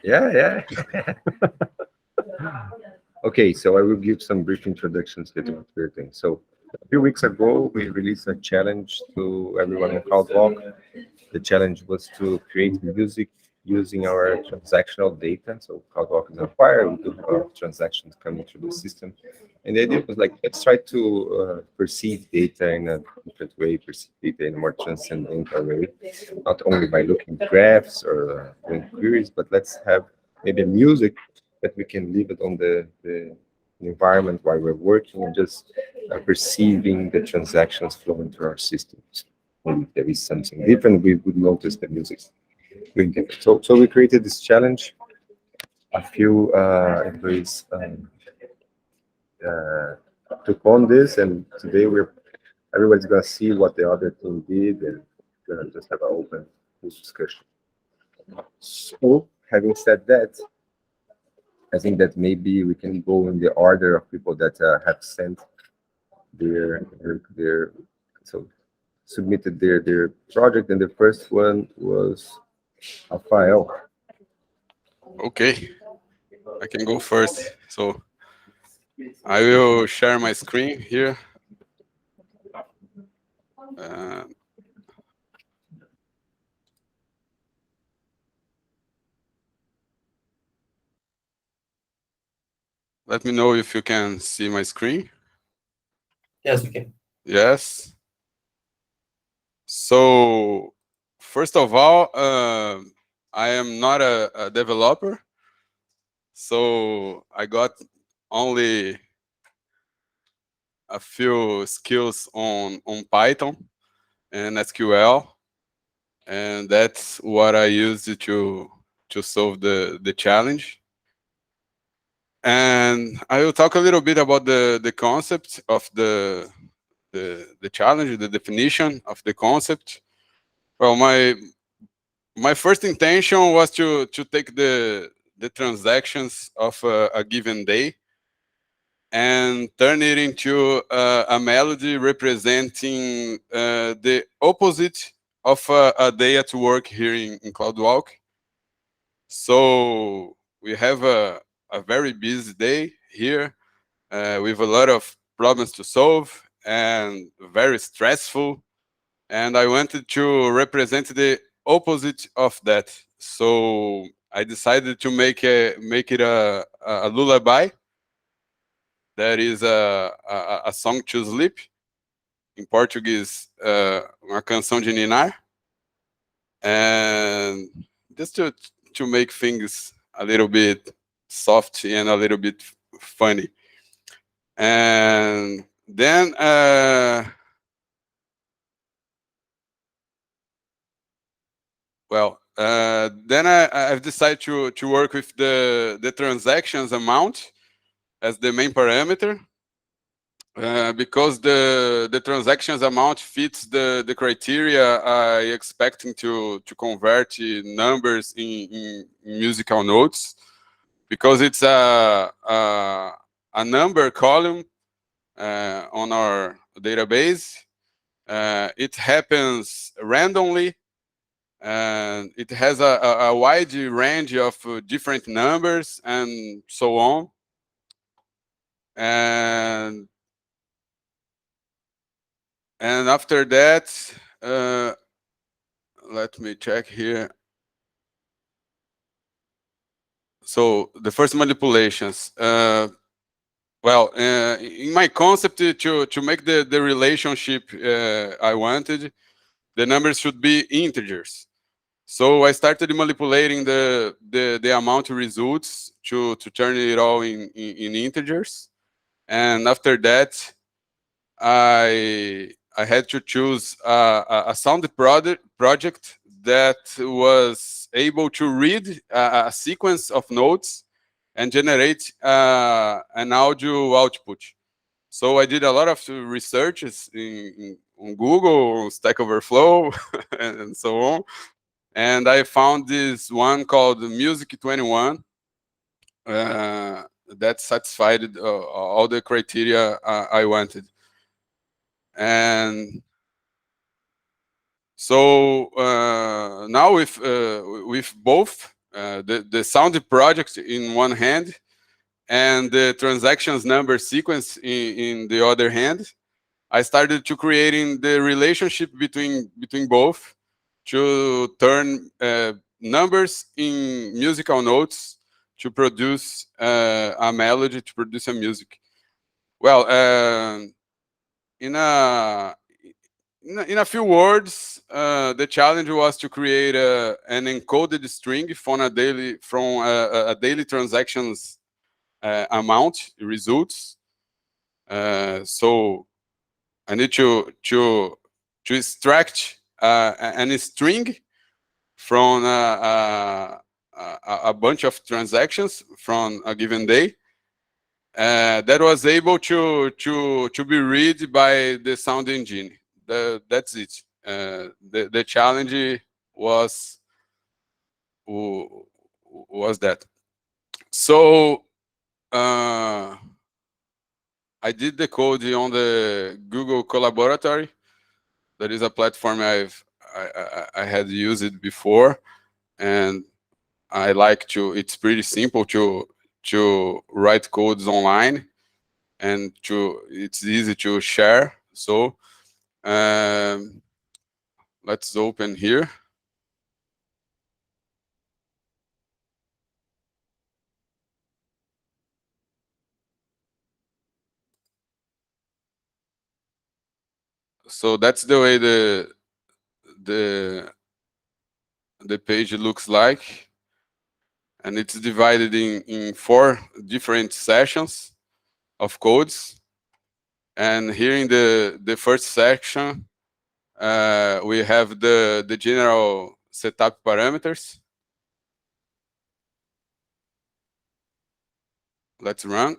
Yeah. Okay, so I will give some brief introductions here to what we're doing. So a few weeks ago, we released a challenge to everyone on CloudWalk. The challenge was to create music using our transactional data. So CloudWalk is a fire, we do have a lot of transactions coming through the system. And the idea was like, let's try to perceive data in a different way, perceive data in a more transcendental way, not only by looking at graphs or doing queries, but let's have maybe music that we can leave it on the environment while we're working and just perceiving the transactions flowing through our systems. When there is something different, we would notice the music doing different. So we created this challenge. A few employees uh, took on this, and today we're everybody's gonna see what the other team did, and gonna just have an open discussion. So, having said that, I think that maybe we can go in the order of people that have sent their so submitted their project, and the first one was Rafael. Okay, I can go first. So I will share my screen here. Uh, Let me know if you can see my screen. Yes, we can. Yes. So first of all, I am not a developer, so I got only a few skills on Python and SQL, and that's what I used to solve the challenge. And I will talk a little bit about the concept of the challenge, the definition of the concept. Well, my first intention was to take the transactions of a given day and turn it into a melody representing the opposite of a day at work here in CloudWalk. So we have a very busy day here with a lot of problems to solve and very stressful. And I wanted to represent the opposite of that. So I decided to make it a lullaby. That is a song to sleep. In Portuguese, uma canção de ninar. And just to make things a little bit soft and a little bit funny. And then then I've decided to work with the transactions amount as the main parameter because the transactions amount fits the criteria I expecting to convert numbers in musical notes because it's a number column on our database. It happens randomly and it has a wide range of different numbers and so on. And after that, let me check here. So the first manipulations. In my concept to make the relationship I wanted, the numbers should be integers. So I started manipulating the amount of results to turn it all in integers. And after that, I had to choose a sound project that was able to read a sequence of notes and generate an audio output. So I did a lot of researches on Google, Stack Overflow, and so on. And I found this one called Music 21 that satisfied all the criteria I wanted. And so now with both the sound project in one hand and the transactions number sequence in the other hand, I started to creating the relationship between both to turn numbers in musical notes to produce a melody, to produce a music. Well, in a few words, the challenge was to create an encoded string from a daily transactions amount results. So I need to extract an string from a bunch of transactions from a given day that was able to be read by the sound engine. That's it. The challenge was that. So I did the code on the Google Collaboratory. That is a platform I had used it before, and I like to. It's pretty simple to write codes online, and it's easy to share. So let's open here. So that's the way the page looks like, and it's divided in 4 different sessions of codes. And here in the first section, we have the general setup parameters. Let's run.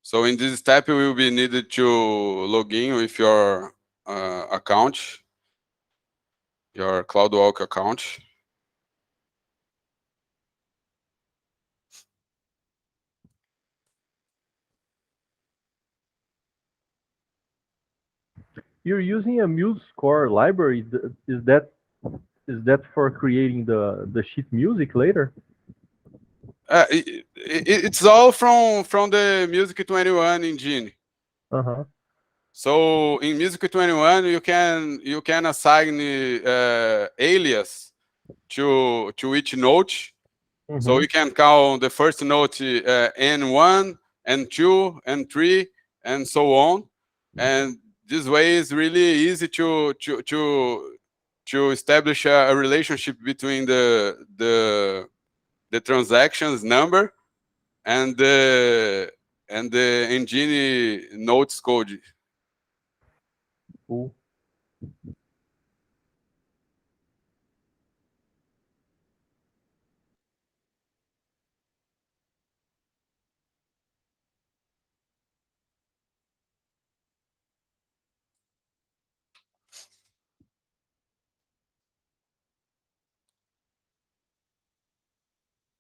So in this step, we will be needed to log in with your account, your CloudWalk account. You're using a MuseScore library. Is that for creating the sheet music later? It's all from the Music 21 engine. Uh-huh. So in Music 21, you can assign alias to each note. So you can count the first note N1, N2, N3, and so on. And this way is really easy to establish a relationship between the transactions number and the engine notes code. Cool.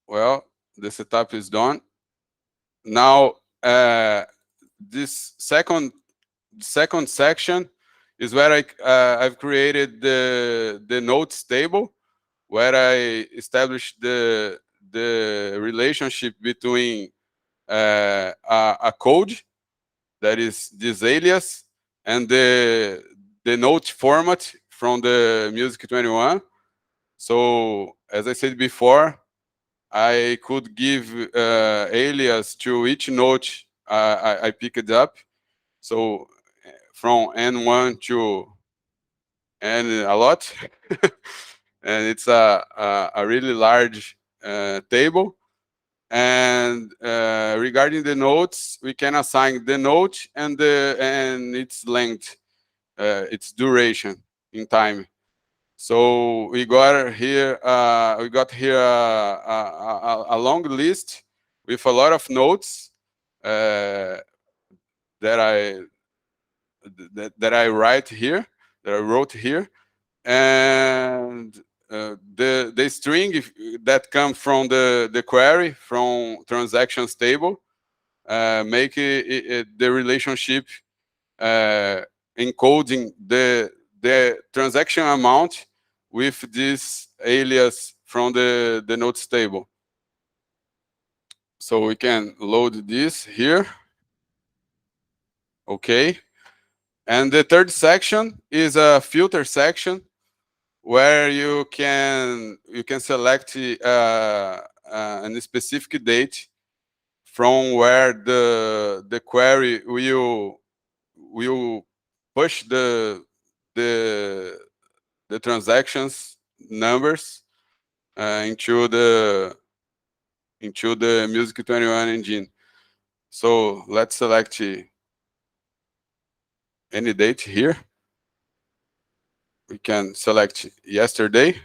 Well, the setup is done. Now, this second section is where I've created the notes table, where I established the relationship between a code that is this alias and the note format from the Music 21. So as I said before, I could give alias to each note I picked up. So from N1 to N a lot, and it's a really large table. And regarding the notes, we can assign the note and its length, its duration in time. So we got here a long list with a lot of notes that I write here that I wrote here, and the string that comes from the query from transactions table make the relationship encoding the transaction amount with this alias from the notes table. So we can load this here. Okay. And the third section is a filter section where you can select a specific date from where the query will push the transactions numbers into the Music 21 engine. So let's select any date here. We can select yesterday.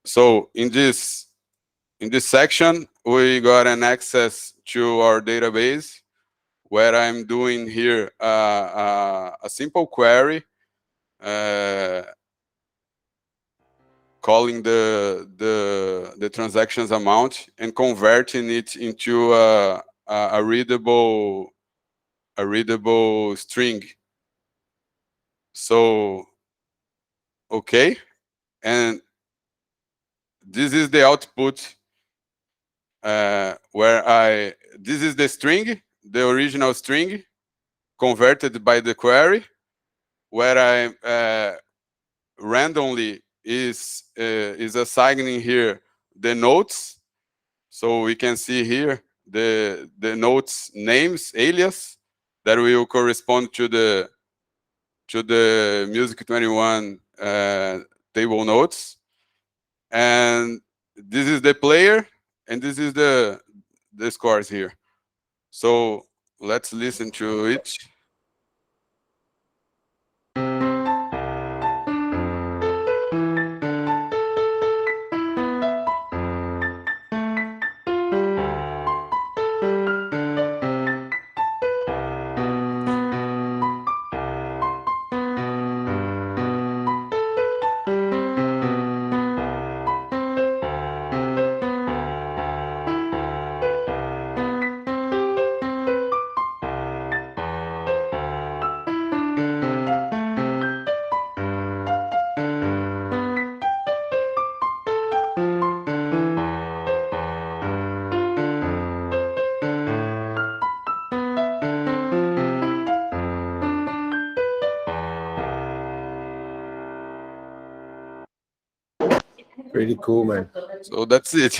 So in this section, we got an access to our database where I'm doing here a simple query calling the transactions amount and converting it into a readable string. So okay, and this is the output where this is the string, the original string converted by the query, where I randomly is assigning here the notes. So we can see here the notes names alias that will correspond to the Music 21 table notes, and this is the player, and this is the scores here. So let's listen to it. Pretty cool, man. So that's it.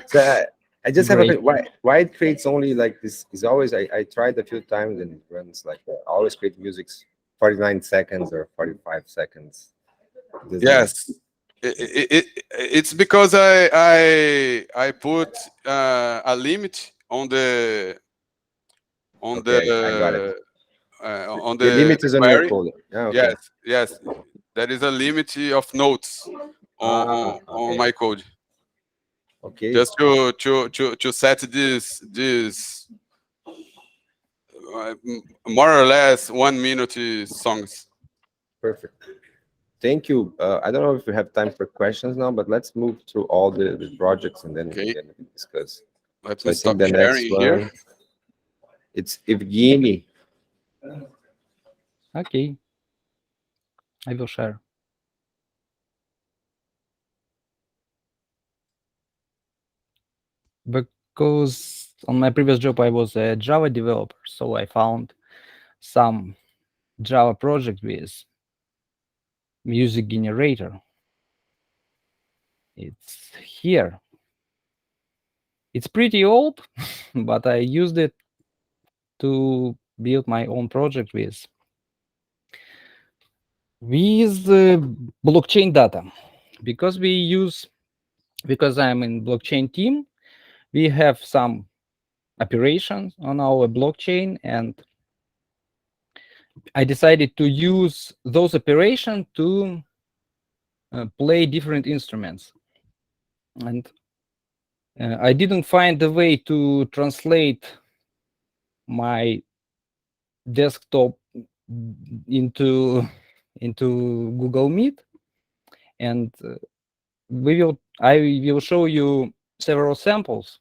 So I just have a Great. bit. Why it creates only like this? Is always I tried a few times and it runs like I always create music 49 seconds or 45 seconds. This is- Yes, it's because I put a limit on the Okay, I got it. on The the limit is on your query. code. Yeah, okay. Yes, there is a limit of notes on Okay. my code. Okay. Just to set this more or less 1 minute songs. Perfect. Thank you. I don't know if we have time for questions now, but let's move through all the projects and then Okay. we can discuss. Let So me I stop think the next sharing one, here. it's Evgenie. Okay. I will share. Because on my previous job, I was a Java developer, so I found some Java project with music generator. It's here. It's pretty old, but I used it to build my own project with blockchain data. Because I'm in blockchain team, we have some operations on our blockchain, and I decided to use those operations to play different instruments. And I didn't find a way to translate my desktop into Google Meet, and I will show you several samples,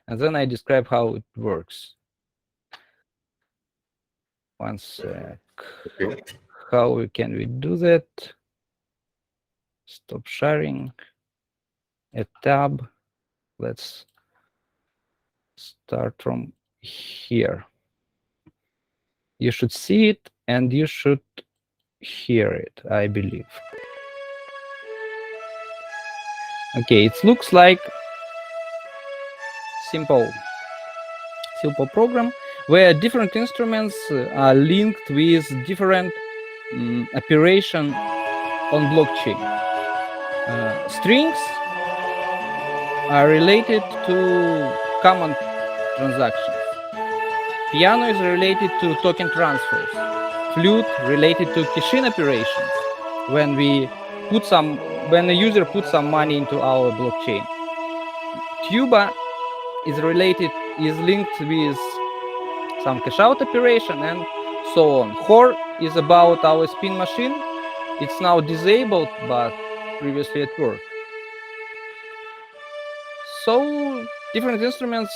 and then I describe how it works. One sec. Okay. How can we do that? Stop sharing. A tab. Let's start from here. You should see it and you should hear it, I believe. Okay, it looks like simple program where different instruments are linked with different operation on blockchain. Strings are related to common transactions. Piano is related to token transfers. Flute related to cash-in operations when a user puts some money into our blockchain. Tuba is linked with some cash-out operation and so on. Hor is about our spin machine. It's now disabled, but previously it worked. So different instruments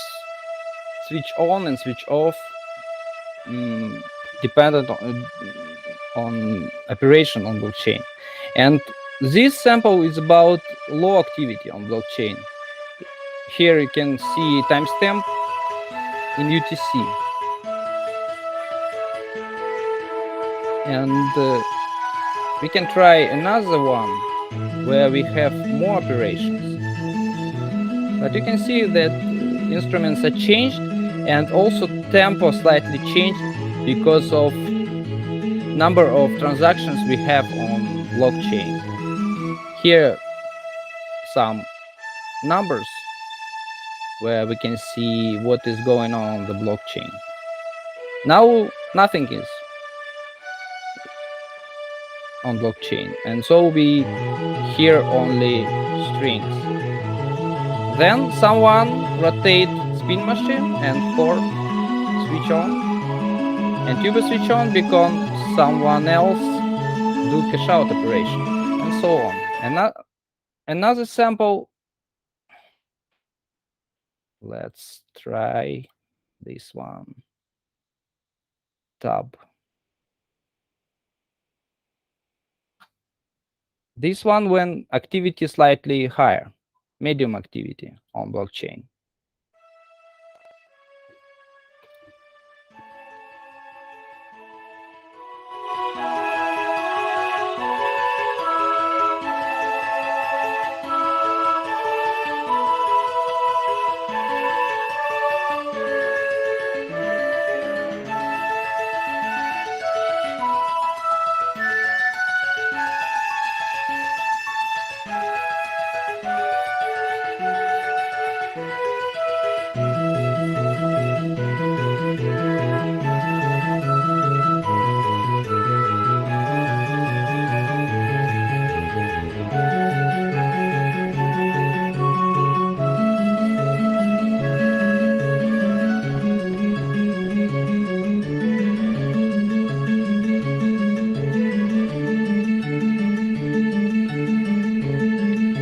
switch on and switch off, dependent on operation on blockchain. And this sample is about low activity on blockchain. Here you can see timestamp in UTC. And we can try another one where we have more operations. But you can see that instruments are changed, and also tempo slightly changed because of number of transactions we have on blockchain. Here some numbers where we can see what is going on the blockchain. Now nothing is on blockchain, and so we hear only strings. Then someone rotate spin machine and Hor switch on, and Tuba switch on because someone else do cash out operation, and so on. And another sample. Let's try this one. Tab. This one when activity slightly higher, medium activity on blockchain.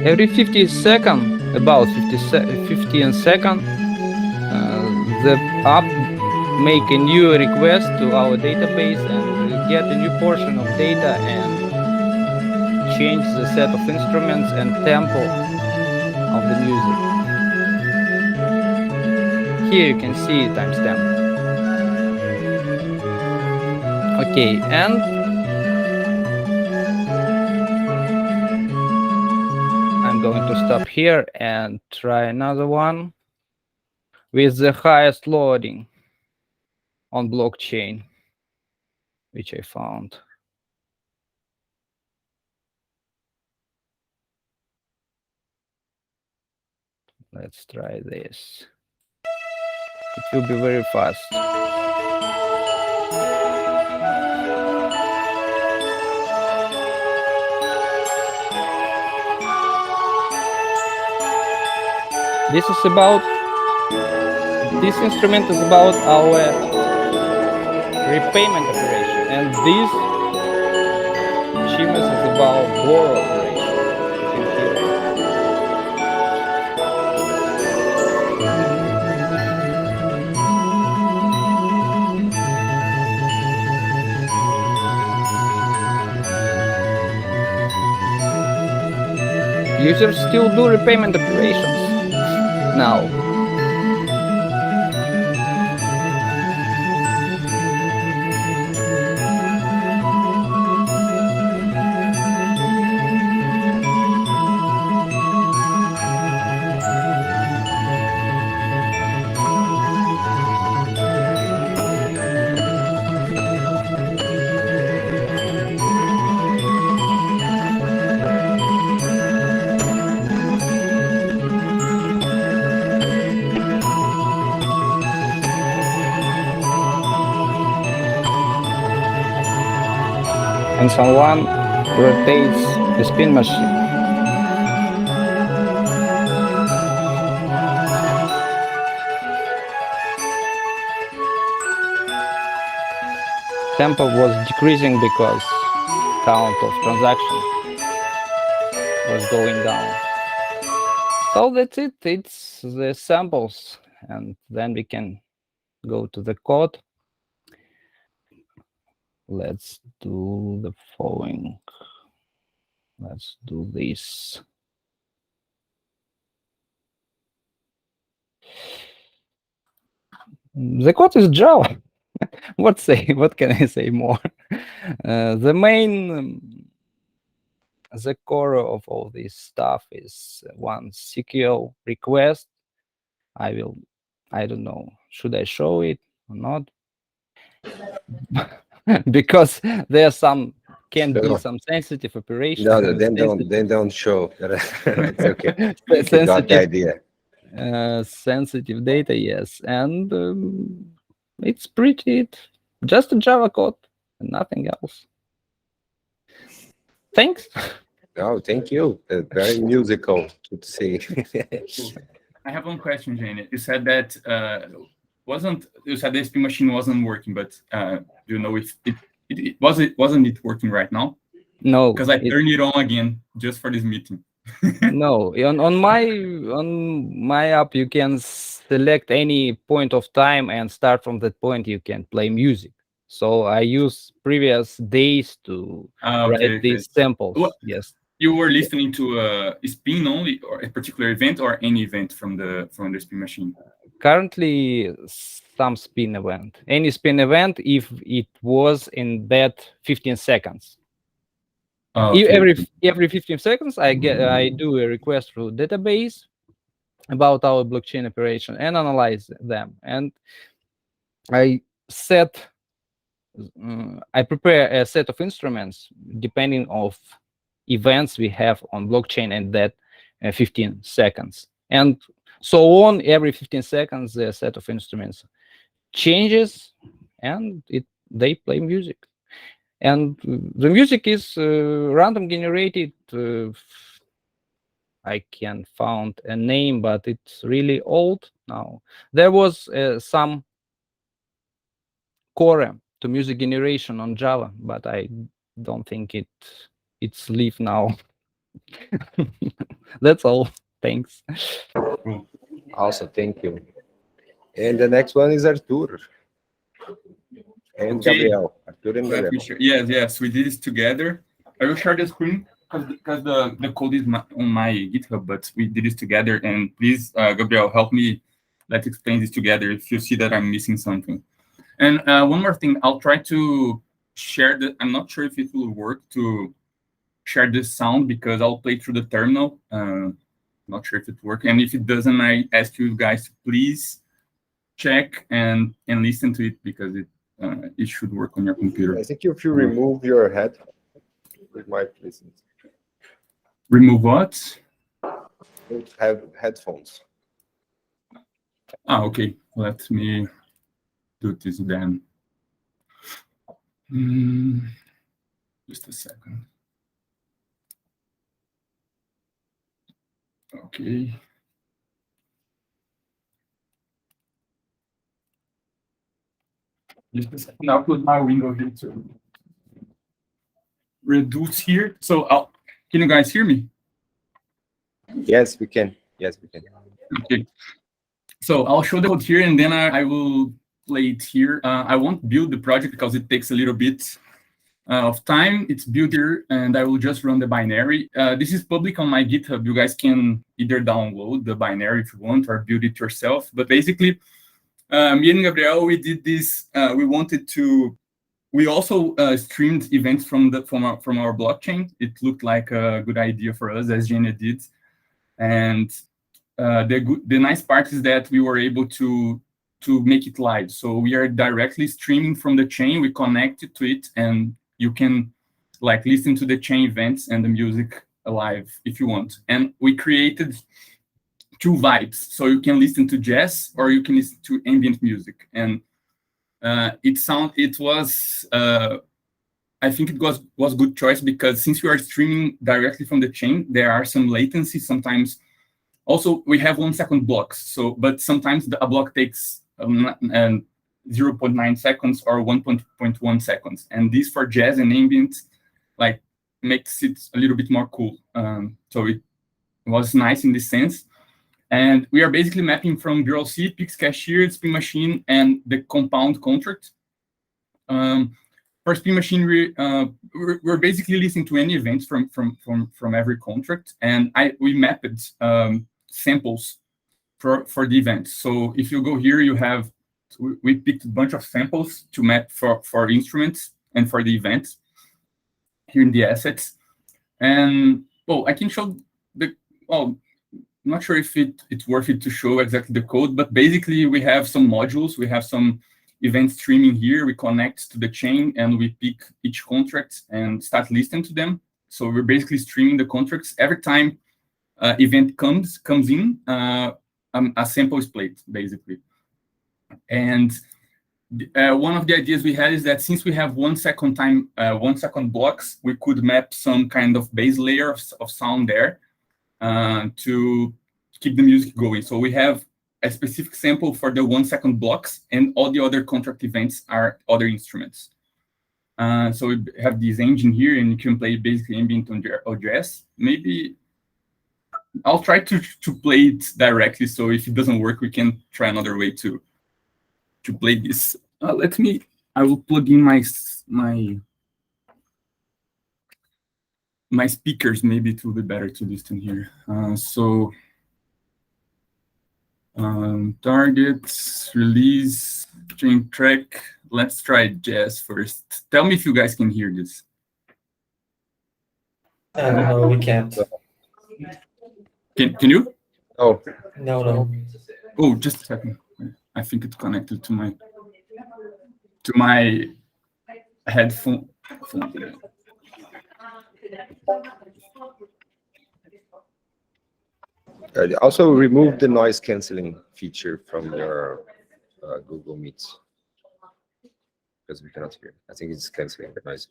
Every 50 seconds, about 15 seconds, the app make a new request to our database and get a new portion of data and change the set of instruments and tempo of the music. Here you can see timestamp. Okay, and I'm going to stop here and try another one with the highest loading on blockchain, which I found. Let's try this. It will be very fast. This instrument is about our repayment operation, and And this achievement is about bore operation. You can hear it. Users still do repayment operations now. And someone rotates the spin machine. Tempo was decreasing because count of transactions was going down. So that's it. It's the samples, and then we can go to the code. Let's do the following. Let's do this. The code is Java. What can I say more? The main, the core of all this stuff is one SQL request. I don't know, should I show it or not? Because there can be some sensitive operations. No, then don't show. It's okay. You got the idea. Sensitive data, yes, and it's just a Java code and nothing else. Thanks. Oh, thank you. Very musical to see. I have one question, Jane. You said that you said the spin machine wasn't working, but do you know if wasn't it working right now? No, because I turned it on again just for this meeting. No, on my app you can select any point of time and start from that point. You can play music. So I use previous days to write these samples. Well, yes. You were listening to a spin only, or a particular event, or any event from the spin machine? Currently, some spin event. Any spin event if it was in that 15 seconds. Okay. Every 15 seconds, I do a request through database about our blockchain operation and analyze them. And I prepare a set of instruments depending of events we have on blockchain and that 15 seconds. And so on, every 15 seconds, the set of instruments changes and they play music. And the music is random generated. I can't find a name, but it's really old now. There was some core to music generation on Java, but I don't think it's live now. That's all. Thanks. Also, thank you. And the next one is Artur. And Okay. Gabriel. Artur and Gabriel. Yes, we did this together. I will share the screen because the code is on my GitHub, but we did this together. And please, Gabriel, help me. Let's explain this together if you see that I'm missing something. And one more thing, I'll try to share I'm not sure if it will work to share this sound because I'll play through the terminal. Not sure if it works. And if it doesn't, I ask you guys to please check and listen to it because it should work on your computer. I think if you remove your head, we might listen. Remove what? Have headphones. Okay. Let me do this then. Just a second. Okay. Just a second. I'll put my window here too. reduce here. So can you guys hear me? Yes, we can. Yes, we can. Okay. So I'll show the code here, and then I will play it here. I won't build the project because it takes a little bit of time. It's built here, and I will just run the binary. This is public on my GitHub. You guys can either download the binary if you want or build it yourself. But basically, me and Gabriel, we did this. We also streamed events from our blockchain. It looked like a good idea for us, as Evgenii did. And the nice part is that we were able to make it live. So we are directly streaming from the chain. We connected to it, and you can like listen to the chain events and the music live if you want. And we created 2 vibes, so you can listen to jazz or you can listen to ambient music. And I think it was good choice because since we are streaming directly from the chain, there are some latency sometimes. Also, we have 1 second blocks. So, but sometimes a block takes 0.9 seconds or 1.1 seconds, and this for jazz and ambient like makes it a little bit more cool. So it was nice in this sense. And we are basically mapping from bureau-C, Pix Cashier, Spin Machine, and the compound contract. For Spin Machine, we're basically listening to any events from every contract, and we mapped samples for the event. So if you go here, we picked a bunch of samples to map for instruments and for the event here in the assets. And well, I can show I'm not sure if it's worth it to show exactly the code, but basically we have some modules. We have some event streaming here. We connect to the chain and we pick each contract and start listening to them. So we're basically streaming the contracts. Every time event comes in, a sample is played, basically. And one of the ideas we had is that since we have 1 second time, 1 second blocks, we could map some kind of base layer of sound there to keep the music going. So we have a specific sample for the 1 second blocks, and all the other contract events are other instruments. So we have this engine here, and you can play basically ambient or jazz. Maybe I'll try to play it directly. So if it doesn't work, we can try another way to play this. I will plug in my speakers. Maybe it will be better to listen here. Targets, release, chain track. Let's try jazz first. Tell me if you guys can hear this. No, we can't. Can you? Oh, No. Oh, just a second. I think it's connected to my headphone. Also remove the noise canceling feature from your Google Meets because we cannot hear. I think it's canceling the noise.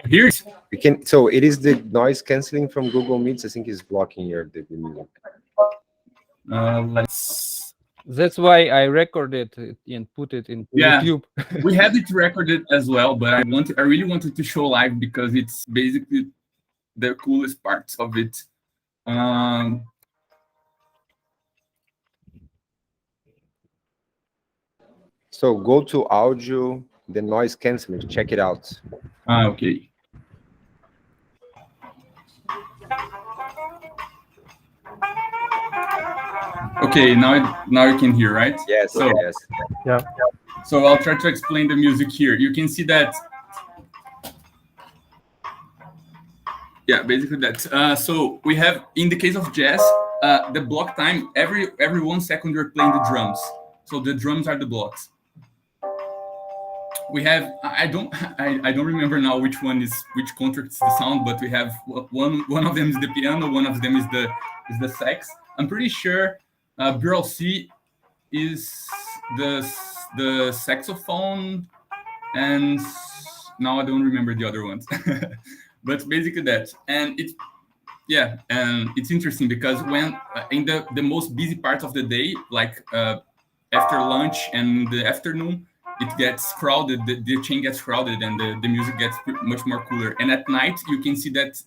Here it. We can. So it is the noise canceling from Google Meets. I think is blocking the music. That's why I recorded it and put it in YouTube. We had it recorded as well, but I really wanted to show live because it's basically the coolest parts of it. So go to audio, the noise canceling. Check it out. Okay. Okay, now you can hear, right? Yes. So, yes. Yeah. So I'll try to explain the music here. You can see that. Yeah, basically that. So we have, in the case of jazz, the block time, every 1 second we're playing the drums. So the drums are the blocks. We have, I don't remember now which contract is the sound, but we have one of them is the piano, one of them is the sax. I'm pretty sure bureau-C is the saxophone, and now I don't remember the other ones. But basically that, and it's interesting because when in the most busy part of the day, like after lunch and the afternoon, it gets crowded, the chain gets crowded, and the music gets much more cooler. And at night, you can see that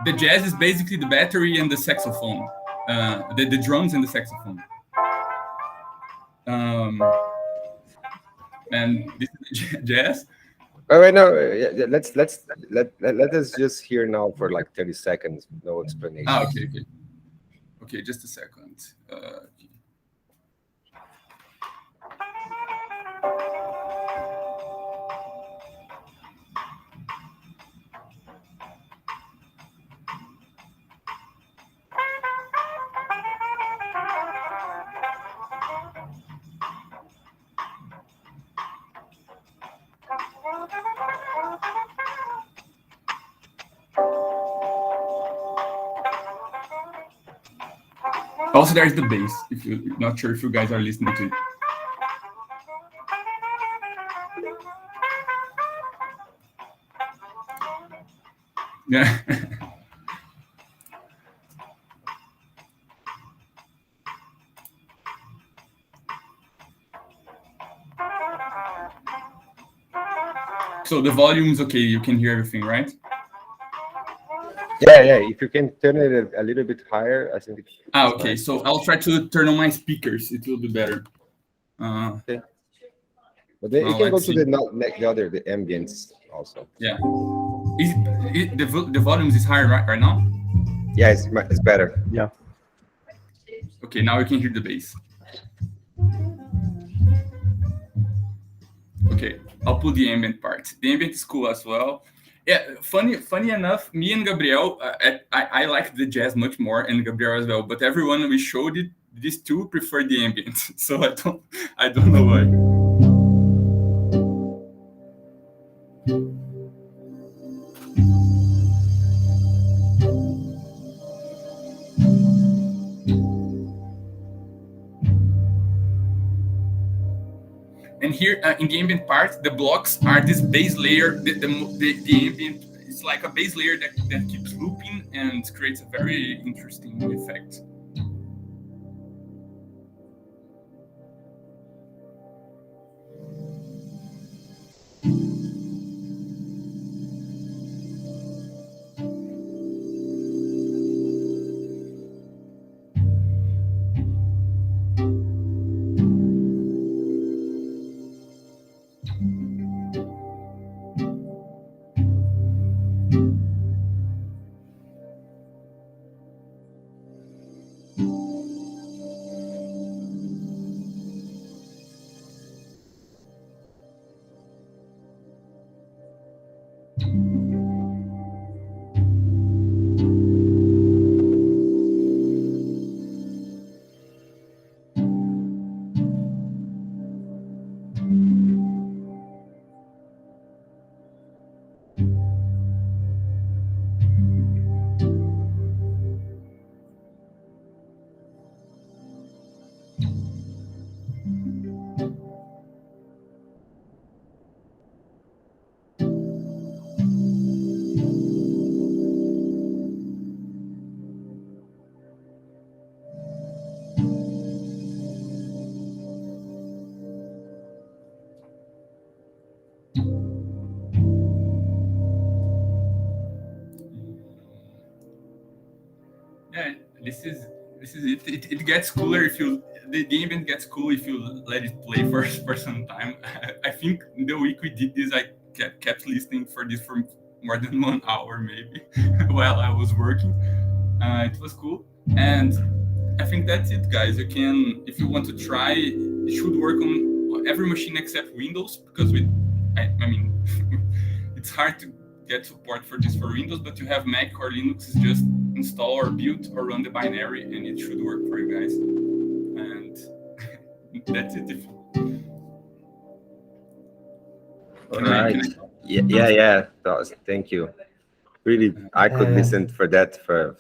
the jazz is basically the battery and the saxophone, the drums and the saxophone. And this is jazz. All right, now let us just hear now for like 30 seconds, no explanation. Okay, just a second. Also, there's the bass. If you're not sure if you guys are listening to it. Yeah. So the volume is okay. You can hear everything, right? Yeah. If you can turn it a little bit higher, I think. Okay. So I'll try to turn on my speakers. It will be better. Okay. But then you can go to the ambience also. Yeah. The volumes is higher right now? Yeah, it's better. Yeah. Okay, now we can hear the bass. Okay, I'll put the ambient part. The ambient is cool as well. Yeah, funny enough, me and Gabriel, I like the jazz much more, and Gabriel as well. But everyone we showed it, these two prefer the ambient. So I don't know why. And here in the ambient part, the blocks are this base layer. The ambient is like a base layer that keeps looping and creates a very interesting effect. Yeah, this is it. It gets cooler if you the ambient gets cool if you let it play for some time. I think the week we did this, I kept listening for this for more than 1 hour maybe while I was working. It was cool, and I think that's it, guys. You can, if you want to try, it should work on every machine except Windows, because I mean it's hard to get support for this for Windows, but you have Mac or Linux, just install or build or run the binary and it should work for you guys. And that's it. All right. Yeah. Thank you. Really, I could listen for that for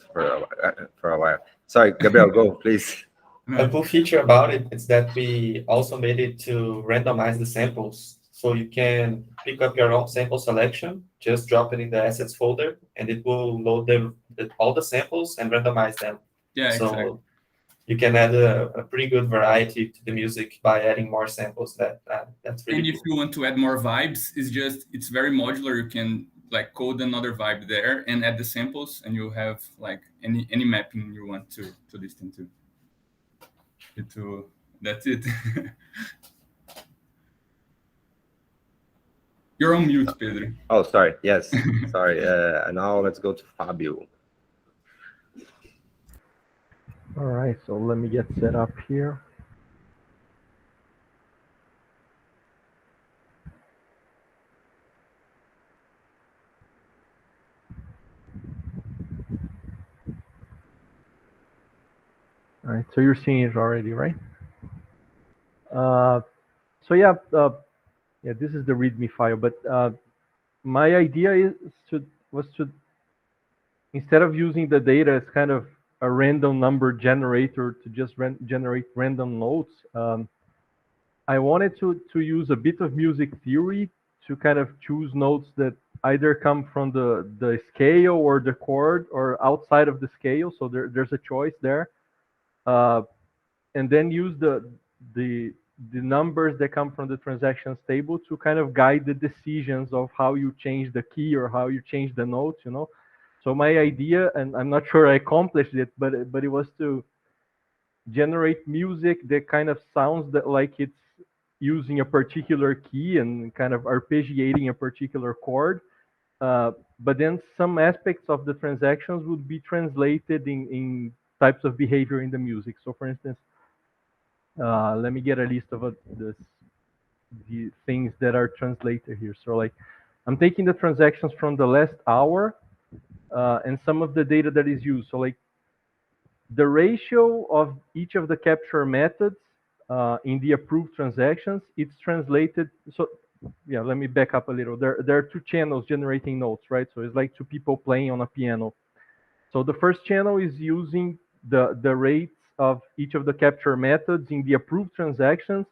a while. Sorry, Gabriel, go please. A cool feature about it is that we also made it to randomize the samples. So you can pick up your own sample selection, just drop it in the assets folder, and it will load all the samples and randomize them. Yeah, so exactly. you can add a pretty good variety to the music by adding more samples. That's really And if cool. you want to add more vibes, it's very modular. You can like code another vibe there and add the samples, and you have like any mapping you want to listen to. That's it. You're on mute, Pedro. Oh, sorry. Yes, sorry. And now let's go to Fabio. All right, so let me get set up here. All right, so you're seeing it already, right? So yeah, this is the README file. But my idea was to instead of using the data as kind of a random number generator to just generate random notes, I wanted to use a bit of music theory to kind of choose notes that either come from the scale or the chord or outside of the scale. So there's a choice there. And then use the numbers that come from the transactions table to kind of guide the decisions of how you change the key or how you change the notes, you know. So my idea, and I'm not sure I accomplished it, but it was to generate music that kind of sounds that like it's using a particular key and kind of arpeggiating a particular chord. But then some aspects of the transactions would be translated in types of behavior in the music. So for instance, let me get a list of the things that are translated here. So like I'm taking the transactions from the last hour and some of the data that is used. So like the ratio of each of the capture methods in the approved transactions, it's translated. So yeah, let me back up a little. There are two channels generating notes, right? So it's like two people playing on a piano. So the first channel is using the rates of each of the capture methods in the approved transactions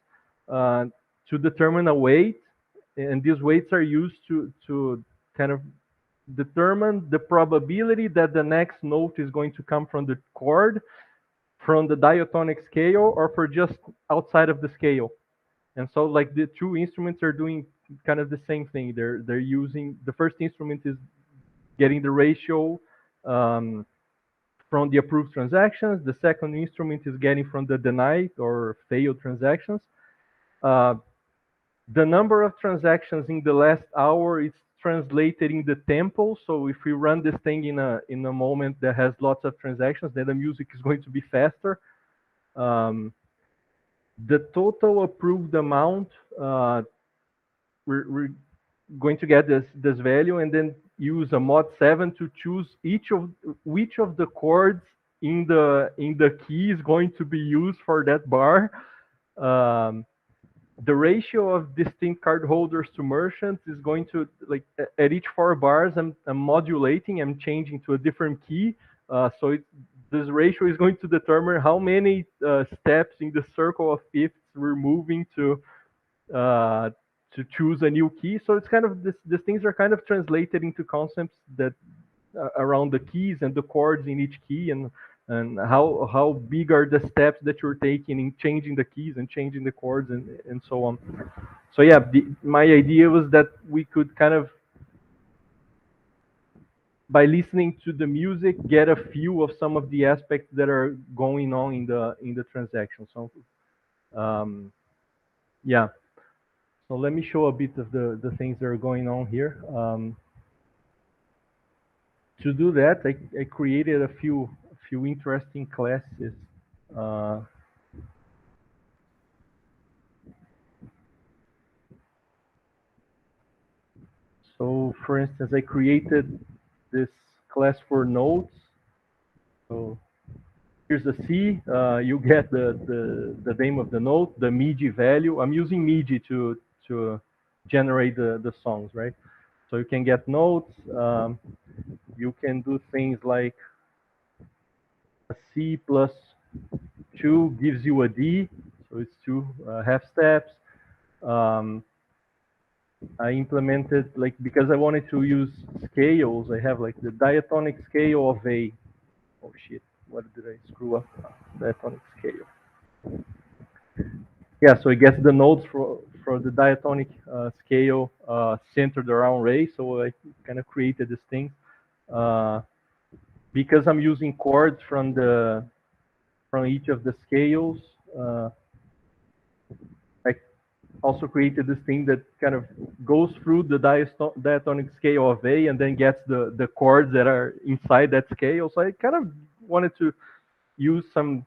to determine a weight, and these weights are used to kind of determine the probability that the next note is going to come from the chord, from the diatonic scale, or for just outside of the scale. And so like the two instruments are doing kind of the same thing. They're using, the first instrument is getting the ratio from the approved transactions. The second instrument is getting from the denied or failed transactions. The number of transactions in the last hour is translated in the tempo. So if we run this thing in a moment that has lots of transactions, then the music is going to be faster. The total approved amount, we're going to get this value and then use a mod 7 to choose which of the chords in the key is going to be used for that bar. The ratio of distinct card holders to merchants is going to, like, at each 4 bars, I'm modulating, I'm changing to a different key. So this ratio is going to determine how many steps in the circle of fifths we're moving to choose a new key. So it's kind of these things are kind of translated into concepts that around the keys and the chords in each key, and how big are the steps that you're taking in changing the keys and changing the chords and so on. So yeah, my idea was that we could kind of, by listening to the music, get a feel of some of the aspects that are going on in the transaction. So yeah. So let me show a bit of the things that are going on here. To do that, I created a few interesting classes. So for instance, I created this class for notes. So here's the C. You get the name of the note, the MIDI value. I'm using MIDI to generate the songs, right? So you can get notes. You can do things like a C plus 2 gives you a D, so it's 2 half steps. I implemented, like, because I wanted to use scales, I have like the diatonic scale of A. Oh shit. what did I screw up? Diatonic scale. Yeah, so it gets the notes for the diatonic scale centered around Ray. So I kind of created this thing because I'm using chords from each of the scales. I also created this thing that kind of goes through the diatonic scale of A and then gets the chords that are inside that scale. So I kind of wanted to use some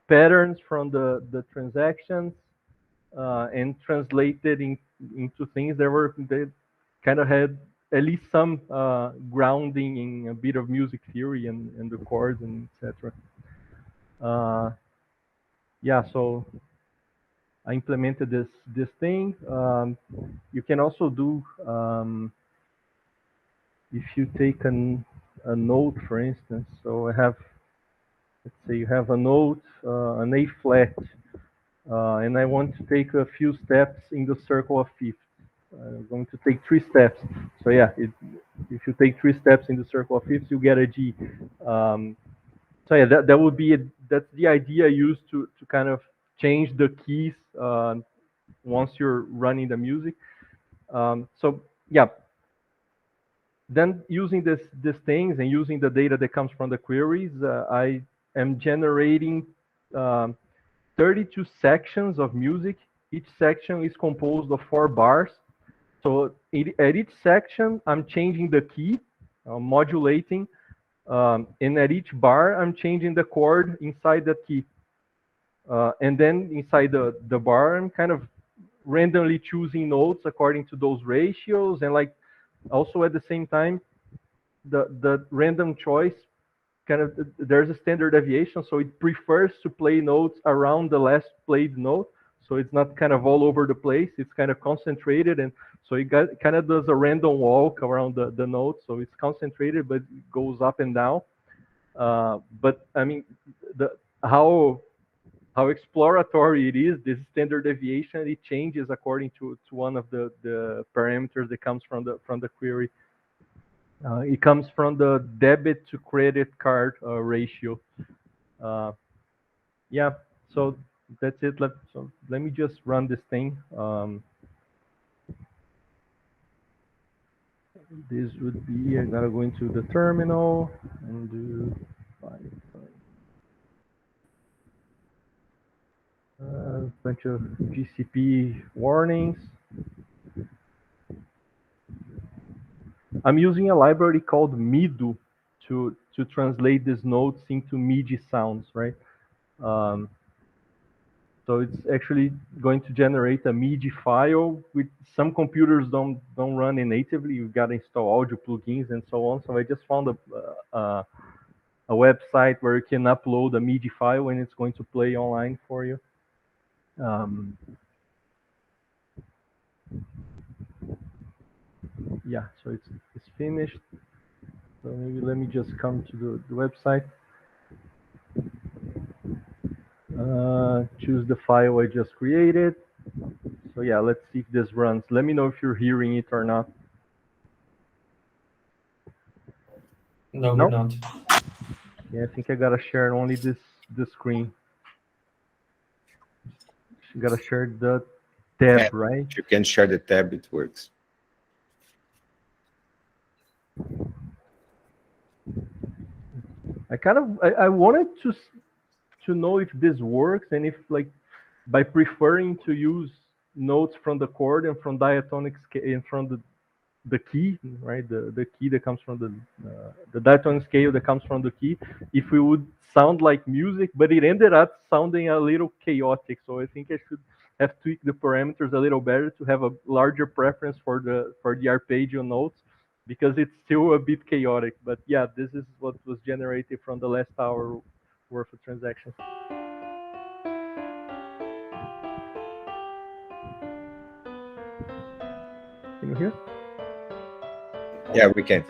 patterns from the transactions and translate it into things that kind of had at least some grounding in a bit of music theory and the chords and etc. Yeah, so I implemented this thing. You can also do if you take a note, for instance. So I have, let's say you have a note, an A flat, and I want to take a few steps in the circle of fifths. I'm going to take 3 steps. So yeah, if you take 3 steps in the circle of fifths, you get a G. So yeah, that would be that's the idea used to kind of change the keys once you're running the music. So yeah, then using these things and using the data that comes from the queries, I am generating 32 sections of music. Each section is composed of 4 bars. So at each section, I'm changing the key, modulating, and at each bar, I'm changing the chord inside that key. And then inside the bar, I'm kind of randomly choosing notes according to those ratios, and like also at the same time, the random choice kind of, there's a standard deviation, so it prefers to play notes around the last played note, so it's not kind of all over the place. It's kind of concentrated, and so it kind of does a random walk around the notes, so it's concentrated, but it goes up and down. But I mean, how exploratory it is, this standard deviation, it changes according to one of the parameters that comes from the query. It comes from the debit to credit card ratio. Yeah, so that's it. So let me just run this thing. This would be, I gotta go into the terminal and do a bunch of GCP warnings. I'm using a library called MIDU to translate these notes into MIDI sounds, right? So it's actually going to generate a MIDI file, which some computers don't run it natively. You've got to install audio plugins and so on. So I just found a website where you can upload a MIDI file and it's going to play online for you. Yeah, so it's finished. So maybe let me just come to the website. Choose the file I just created. So yeah, let's see if this runs. Let me know if you're hearing it or not. No, Nope. we're not. Yeah, I think I gotta share only this screen. You gotta share the tab, right? If you can share the tab, it works. I wanted to know if this works and if, like, by preferring to use notes from the chord and from diatonic scale and from the key, right? The key that comes from the diatonic scale that comes from the key, if we would sound like music, but it ended up sounding a little chaotic. So I think I should have tweaked the parameters a little better to have a larger preference for the arpeggio notes, because it's still a bit chaotic. But yeah, this is what was generated from the last hour worth of transactions. Can you hear? Yeah, we can.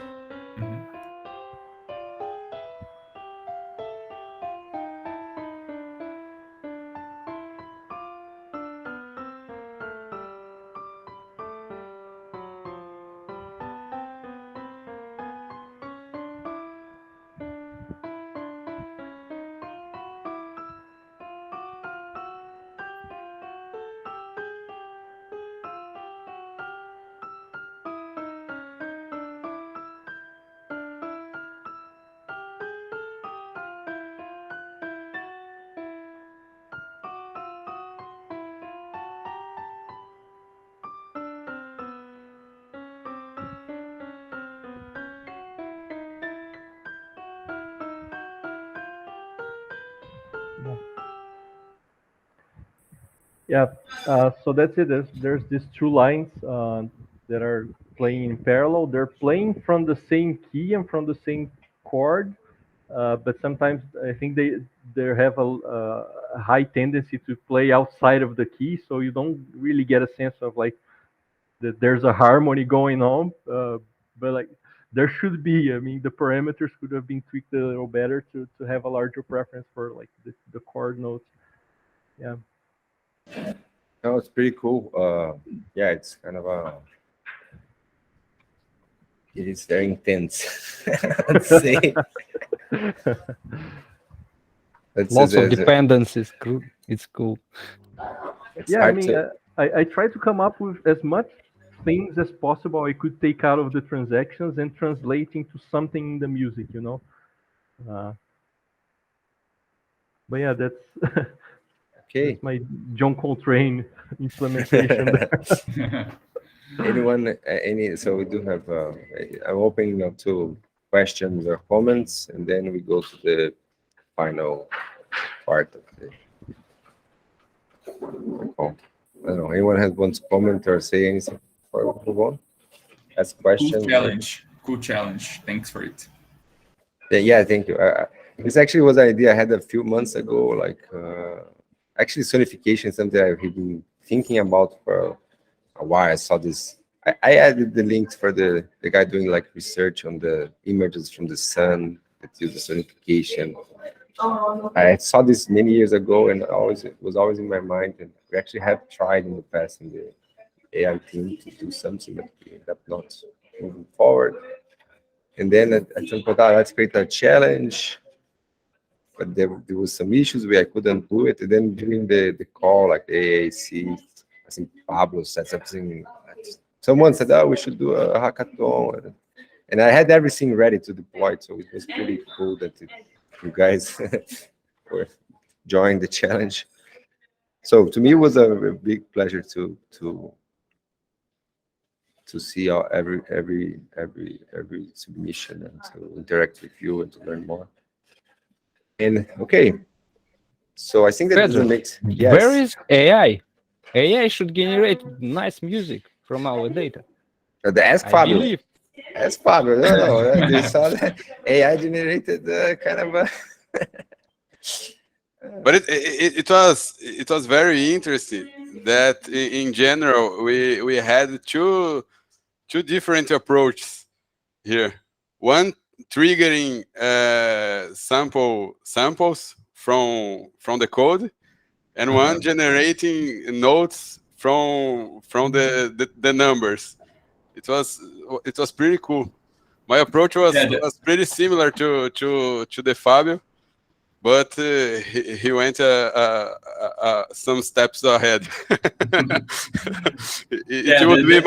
Yeah, so that's it. There's these two lines that are playing in parallel. They're playing from the same key and from the same chord, but sometimes I think they have a high tendency to play outside of the key, so you don't really get a sense of like that there's a harmony going on. But like there should be. I mean, the parameters could have been tweaked a little better to have a larger preference for like the chord notes. Yeah. No, it's pretty cool. Yeah, it's kind of it is very intense. Let's say. Lots of dependencies. It's cool. It's Yeah, I hard mean, to- I tried to come up with as much things as possible I could take out of the transactions and translate into something in the music, you know. But yeah, that's okay. that's my John Coltrane implementation there. Anyone? Any? So we do have. I'm opening up to questions or comments, and then we go to the final part of the call. I don't know. Anyone has wants to comment or say anything before we move on? Ask questions. Cool challenge. Thanks for it. Yeah, thank you. This actually was an idea I had a few months ago. Like, actually, sonification is something I've been thinking about for a while. I saw this. I added the links for the guy doing like research on the images from the sun that use the sonification. I saw this many years ago, and it was always in my mind. And we actually have tried in the past in the AI team to do something, but we ended up not moving forward. And then at some point, let's create a challenge. But there was some issues where I couldn't do it. And then during the call, like the AAC, I think Pablo said something. Someone said, "Oh, we should do a hackathon," and I had everything ready to deploy. So it was pretty cool that you guys were joined the challenge. So to me, it was a big pleasure to see every submission and to interact with you and to learn more. And okay, so I think that Pedro, doesn't make yes. Where is AI? AI should generate nice music from our data. Ask I Fabio. believe. Ask Fabio. No, they saw that AI generated kind of a. But it was very interesting that in general we had two different approaches here. One triggering samples from the code, and one generating notes from the numbers. It was pretty cool. My approach was pretty similar to the Fabio, but he went some steps ahead. It would be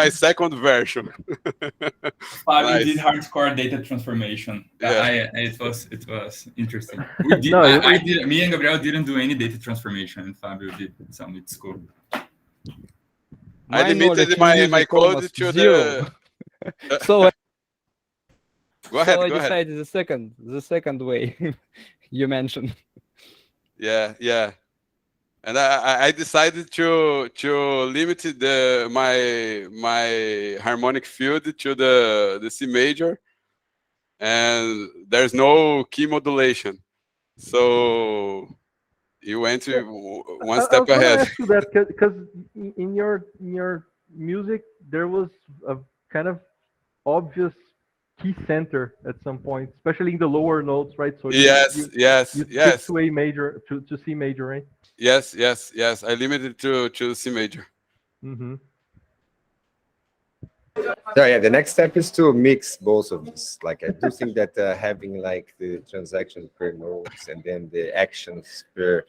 my second version. Fabio did hardcore data transformation. Yeah. It was interesting. Me and Gabriel didn't do any data transformation, and Fabio did some. It's cool. I limited my code to zero. the. So Go ahead. So I go ahead. decided the second way you mentioned. Yeah. And I decided to limit my harmonic field to the C major, and there's no key modulation. So you went to one step I ahead. ask you that because in your music there was a kind of obvious key center at some point, especially in the lower notes, right? So Yes. switch to A major to C major, right? Yes. I limited to C major. Mm-hmm. So yeah, the next step is to mix both of these. Like I do think that having like the transactions per nodes and then the actions per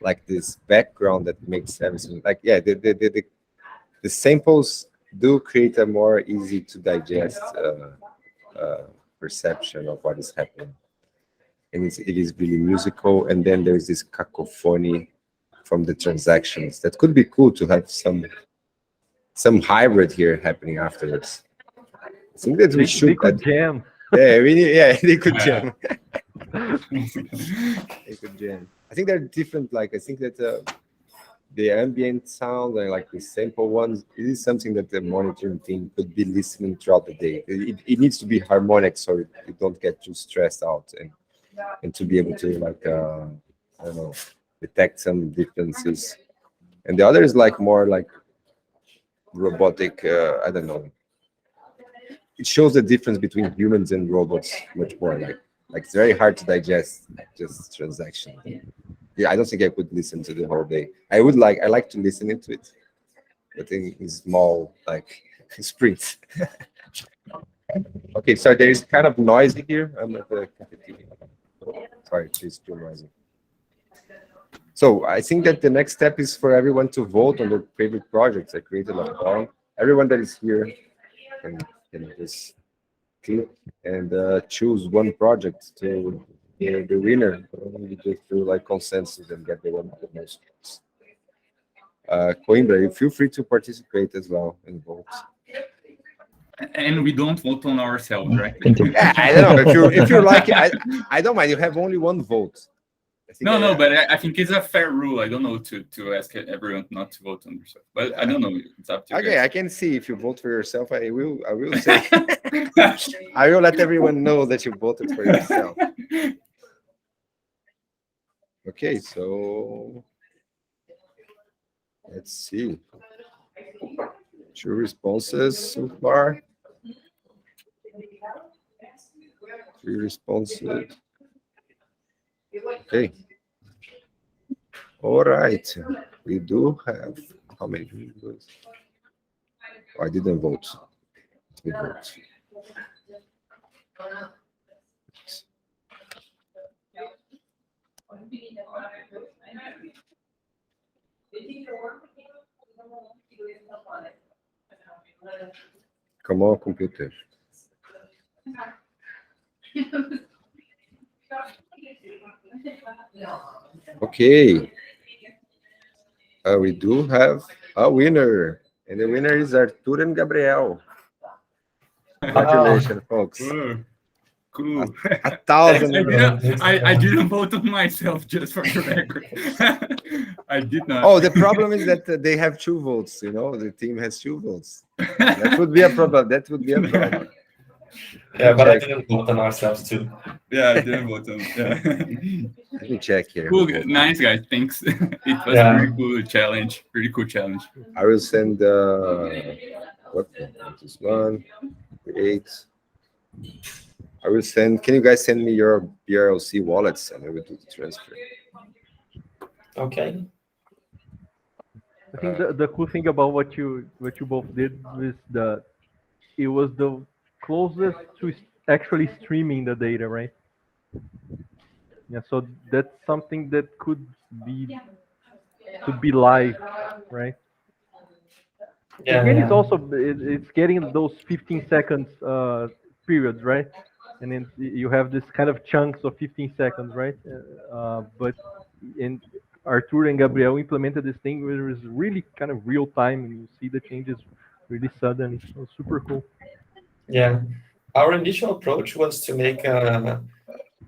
like this background that makes everything like the samples do create a more easy to digest perception of what is happening, and it is really musical. And then there's this cacophony from the transactions that could be cool to have some hybrid here happening afterwards. I think that we should. They could jam. Yeah, they could jam. They could jam. I think they're different. Like I think that the ambient sound and like the sample ones, it is something that the monitoring team could be listening throughout the day. It needs to be harmonic so you don't get too stressed out, and to be able to like I don't know, detect some differences. And the other is like more like robotic. I don't know. It shows the difference between humans and robots much more. Like it's very hard to digest just transaction. Yeah, I don't think I could listen to the whole day. I like to listen into it, but in small like sprints. Okay, so there is kind of noisy here. I'm at the cafeteria. Sorry, it's too noisy. So I think that the next step is for everyone to vote on their favorite projects. I created a form. Everyone that is here can just click and choose one project to be the winner. We just do like consensus and get the one with the most votes. Coimbra, you feel free to participate as well and vote. And we don't vote on ourselves, right? Yeah, I don't know if you like it. I don't mind. You have only one vote. No, but I think it's a fair rule. I don't know to ask everyone not to vote on themselves, but I don't know. It's up to you. Okay, guys. I can see if you vote for yourself. I will say. I will let everyone know that you voted for yourself. Okay, so let's see. 2 responses so far. 3 responses. Okay. All right. We do have how many votes? Oh, I didn't vote. 3 votes. Come on, computer. Okay. We do have a winner, and the winner is Arthur and Gabriel. Congratulations, folks. Cool. 1,000. I didn't vote on myself, just for the record. I did not. Oh, the problem is that they have 2 votes. You know, the team has 2 votes. That would be a problem. Yeah, but I didn't vote on ourselves too. Yeah, I didn't vote on. Yeah. Let me check here. Cool, nice guys. Thanks. It was Yeah. Pretty cool challenge. I will send what this one, 8. I will send. Can you guys send me your BRLC wallets and I will do the transfer? Okay. I think the cool thing about what you both did is that it was the closest to actually streaming the data, right? Yeah, so that's something that could be live, right? Yeah. Again, it's also it's getting those 15 seconds periods, right? And then you have this kind of chunks of 15 seconds, right? But in Arthur and Gabriel implemented this thing where it's really kind of real time, and you see the changes really suddenly. So super cool. Yeah. Our initial approach was to make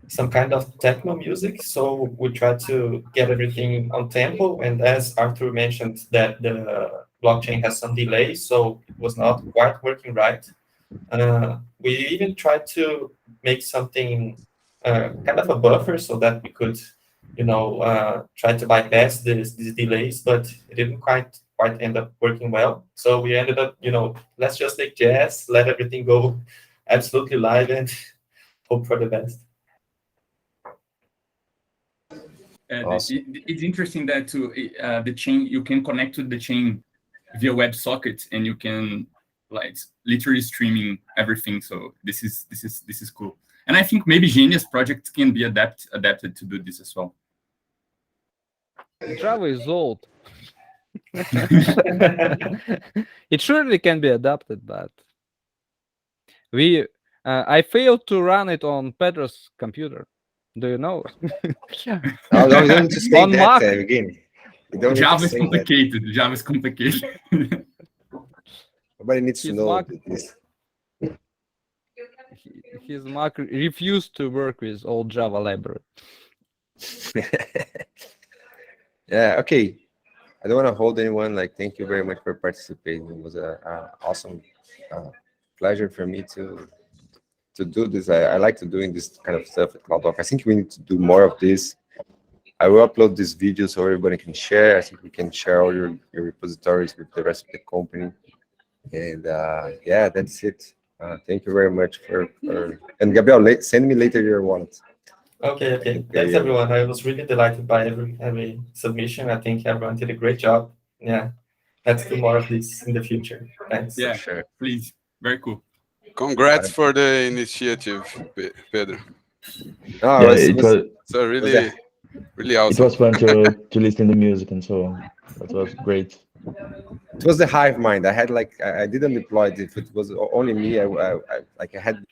some kind of techno music. So we tried to get everything on tempo. And as Arthur mentioned, that the blockchain has some delay, so it was not quite working right. We even tried to make something kind of a buffer so that we could, try to bypass these delays, but it didn't quite end up working well. So we ended up, let's just take jazz, let everything go absolutely live, and hope for the best. Awesome. It's interesting that the chain, you can connect to the chain via WebSocket, and you can like literally streaming everything. So this is cool. And I think maybe Genius projects can be adapted to do this as well. Java is old. It surely can be adapted, but I failed to run it on Pedro's computer. Do you know? No, you don't need to say On that Mac. again. You don't need to Java is say that. complicated. Java is complicated. Nobody needs to His know Mac- this. His Mac refused to work with old Java library. Yeah, okay. I don't want to hold anyone. Like, thank you very much for participating. It was a awesome pleasure for me to do this. I like to doing this kind of stuff at CloudWalk. I think we need to do more of this. I will upload this video so everybody can share. I think we can share all your repositories with the rest of the company. And yeah, that's it. Thank you very much and Gabriel, send me later your wallet. Okay, okay. Thanks, everyone. I was really delighted by every submission. I think everyone did a great job. Yeah, let's do more of this in the future. Thanks. Yeah, Sure. please. Very cool. Congrats for the initiative, Pedro. No, Yeah, it was So really, really awesome. it was fun to listen to music and so on. That was great. it was the hive mind. I had like I didn't deploy it. If it was only me, I had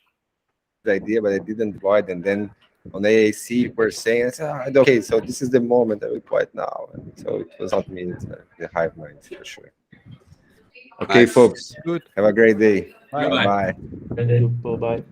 the idea, but I didn't deploy it. And then on AAC, we're saying, I said, okay, so this is the moment. I will deploy it now. And so it was not me. It's the hive mind for sure. Okay, Nice. folks. Good. Have a great day. Goodbye. Bye. And then Bye.